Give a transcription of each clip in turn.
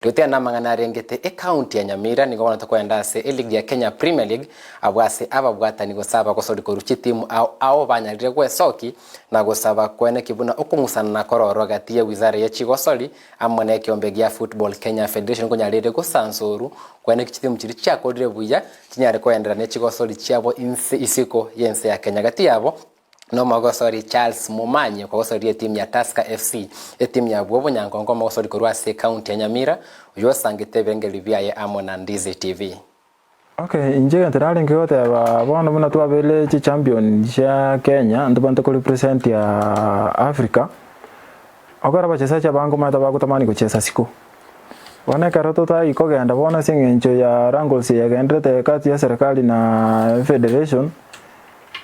Riote na mangana rengete county ya Nyamira ni gona tokwenda se league ya Kenya Premier League abwase ababwata ni gosaba kosori koruchi timu ao banyarire gwe soki na gosaba kwene kibuna okungusana na kororo gati ya wizara ya chigosori amone kiombe gya Football Kenya Federation kunyarire go sansoru kwene kichitimu chiri chakodire buya kinyare kwendera ne chigosori chiabo isiko yense ya Kenya gati yabo no magosori Charles Mumanye kwa gosori timu ya Tusker FC timu ya Bwobo Nyangongo magosori korwa se county ya Nyamira uyo sangite bengeli byaye Amona Ndizi TV. Okay, nje ntarali ngote abana muna twabele chi champion cha Kenya ndubante ko represent ya Africa. Agora bachesaji abango mata bagutamani kucheza siku. Wana karoto ta ikogenda bona singencho ya Wrangles ya gendrete kati ya serikali na federation.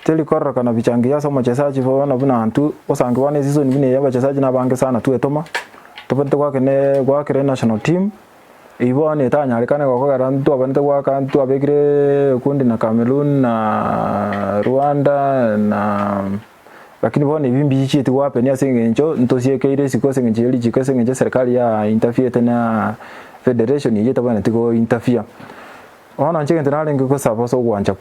Telikorra kana bichangia so machesaji bona buna antu osangi wane season bine ya bachesaji na bange sana tu etoma. Tupante kwa kire national team. Ibone tanyalikane kwa garantu abante kwa kantu abegire kundi na Cameroon na Rwanda na lakini bone bimbi ichi ti wape ni asingencho ntosieke ile siko singenjeli jikasengenje serikali ya interfere tena federation yeta bana tiko interfere ona nchike ntanale ngiko sabo so gwanja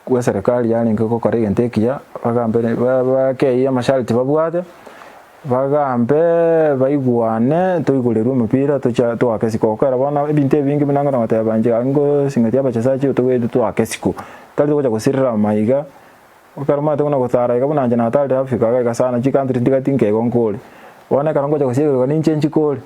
kwa serikali yani ngiko kare ntekia bagambe bakeye amasharti babwate bagambe baigwane toigurerwa umupira to akesiko kara bana binte bingi binanga na tabanje ngo singati abachesaji utogwe to akesiko tali koja gusirira maiga ukaruma to na gutara ikabunanje na tali Afrika ga sana chikantri ndikatinge gonkole wana karangoja kusirira ni chenji kole